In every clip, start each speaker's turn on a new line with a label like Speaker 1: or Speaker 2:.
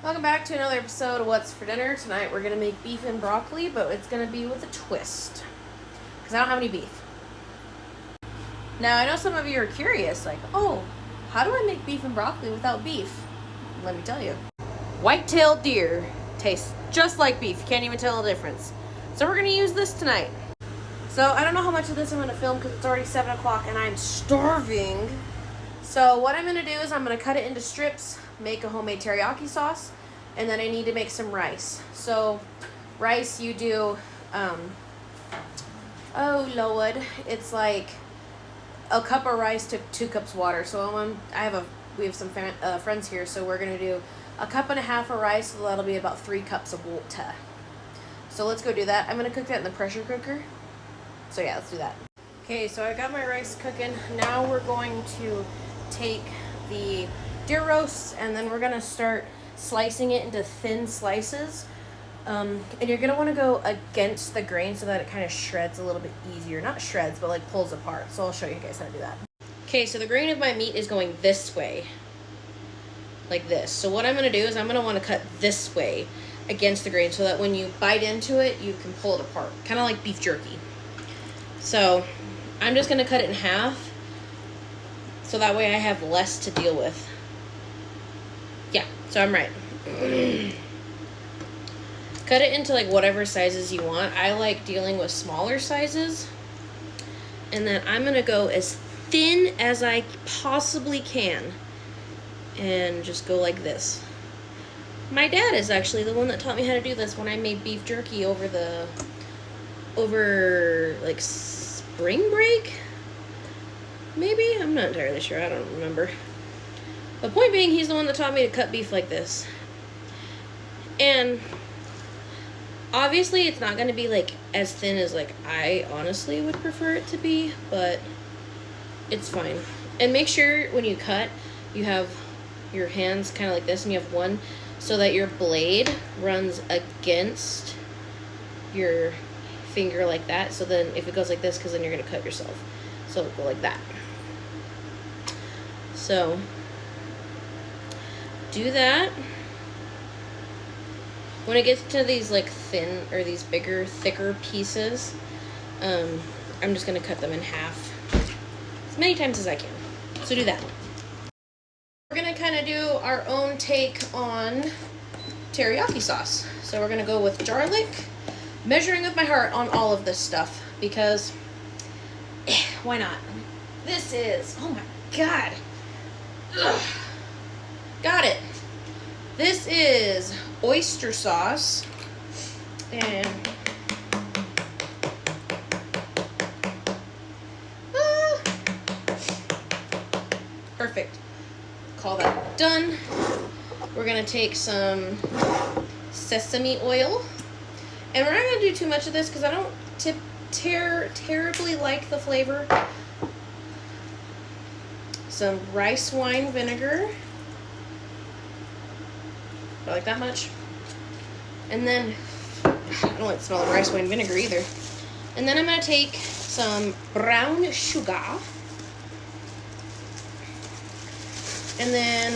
Speaker 1: Welcome back to another episode of What's for Dinner. Tonight we're going to make beef and broccoli, but it's going to be with a twist. Because I don't have any beef. Now, I know some of you are curious, like, oh, how do I make beef and broccoli without beef? Let me tell you. White-tailed deer tastes just like beef. You can't even tell the difference. So we're going to use this tonight. So I don't know how much of this I'm going to film because it's already 7 o'clock and I'm starving. So what I'm going to do is I'm going to cut it into strips, make a homemade teriyaki sauce, and then I need to make some rice. So rice, you do, oh Lord, it's like a cup of rice to 2 cups water. So we have some friends here, so we're going to do a cup and a half of rice, so that'll be about 3 cups of water. So let's go do that. I'm going to cook that in the pressure cooker. So yeah, let's do that. Okay, so I got my rice cooking. Now we're going to take the deer roast and then we're going to start slicing it into thin slices. And you're going to want to go against the grain so that it kind of shreds a little bit easier. Not shreds, but like pulls apart. So I'll show you guys how to do that. Okay, so the grain of my meat is going this way. Like this. So what I'm going to do is I'm going to want to cut this way against the grain so that when you bite into it, you can pull it apart. Kind of like beef jerky. So I'm just going to cut it in half so that way I have less to deal with. Yeah, so I'm right. Cut it into like whatever sizes you want. I like dealing with smaller sizes. And then I'm going to go as thin as I possibly can. And just go like this. My dad is actually the one that taught me how to do this when I made beef jerky over like spring break? Maybe? I'm not entirely sure. I don't remember. The point being, he's the one that taught me to cut beef like this. And obviously it's not going to be like as thin as like I honestly would prefer it to be, but it's fine. And make sure when you cut, you have your hands kind of like this and you have one so that your blade runs against your finger like that. So then if it goes like this, because then you're going to cut yourself. So it'll go like that. So do that. When it gets to these like thin or these bigger, thicker pieces, I'm just going to cut them in half as many times as I can. So do that. We're going to kind of do our own take on teriyaki sauce. So we're going to go with garlic, measuring with my heart on all of this stuff because why not? This is, oh my God. Ugh. Got it. This is oyster sauce. And perfect. Call that done. We're going to take some sesame oil. And we're not going to do too much of this because I don't terribly like the flavor. Some rice wine vinegar. I like that much. And then, I don't like the smell of rice wine vinegar either. And then I'm going to take some brown sugar. And then,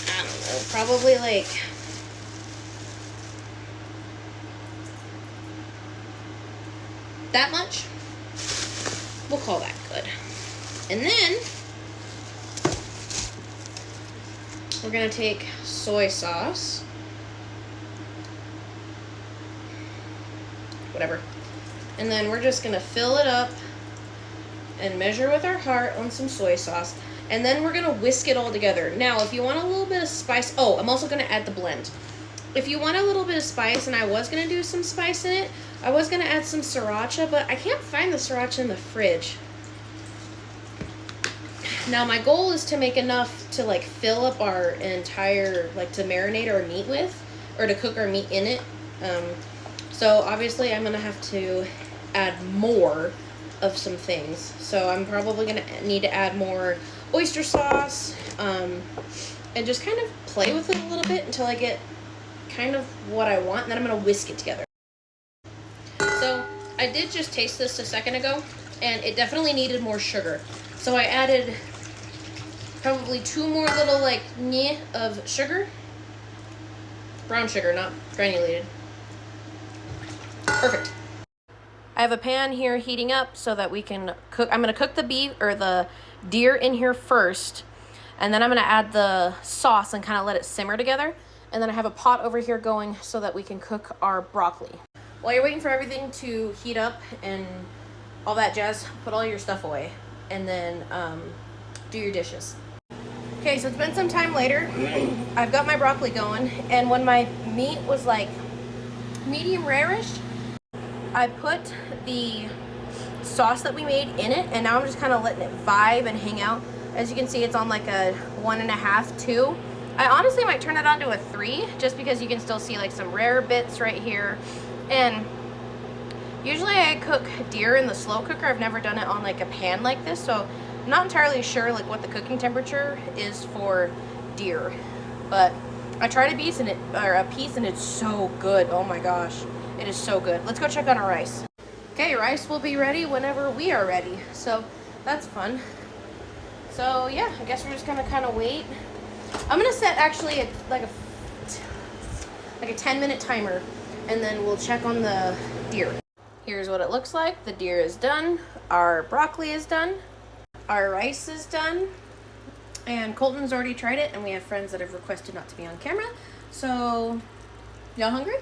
Speaker 1: I don't know, probably like that much. We'll call that good. And then we're going to take soy sauce. Whatever. And then we're just going to fill it up and measure with our heart on some soy sauce. And then we're going to whisk it all together. Now, if you want a little bit of spice, oh, I'm also going to add the blend. If you want a little bit of spice, and I was going to do some spice in it, I was going to add some sriracha, but I can't find the sriracha in the fridge. Now, my goal is to make enough to, like, fill up our entire, like, to marinate our meat with, or to cook our meat in it. So, obviously, I'm going to have to add more of some things. So, I'm probably going to need to add more oyster sauce, and just kind of play with it a little bit until I get kind of what I want, and then I'm going to whisk it together. So, I did just taste this a second ago, and it definitely needed more sugar. So I added probably 2 more little like of sugar. Brown sugar, not granulated. Perfect. I have a pan here heating up so that we can cook. I'm gonna cook the beef or the deer in here first, and then I'm gonna add the sauce and kind of let it simmer together. And then I have a pot over here going so that we can cook our broccoli. While you're waiting for everything to heat up and all that jazz, put all your stuff away and then do your dishes. Okay, so it's been some time later. I've got my broccoli going, and when my meat was like medium rare-ish, I put the sauce that we made in it, and now I'm just kind of letting it vibe and hang out. As you can see, it's on like a 1.5, 2. I honestly might turn it on to a 3, just because you can still see like some rare bits right here. And usually I cook deer in the slow cooker. I've never done it on like a pan like this, so I'm not entirely sure like what the cooking temperature is for deer. But I tried a piece and it's so good. Oh my gosh, it is so good. Let's go check on our rice. Okay, rice will be ready whenever we are ready, so that's fun. So yeah, I guess we're just gonna kind of wait. I'm gonna set actually like a 10-minute timer, and then we'll check on the deer. Here's what it looks like. The deer is done. Our broccoli is done. Our rice is done. And Colton's already tried it, and we have friends that have requested not to be on camera. So, y'all hungry?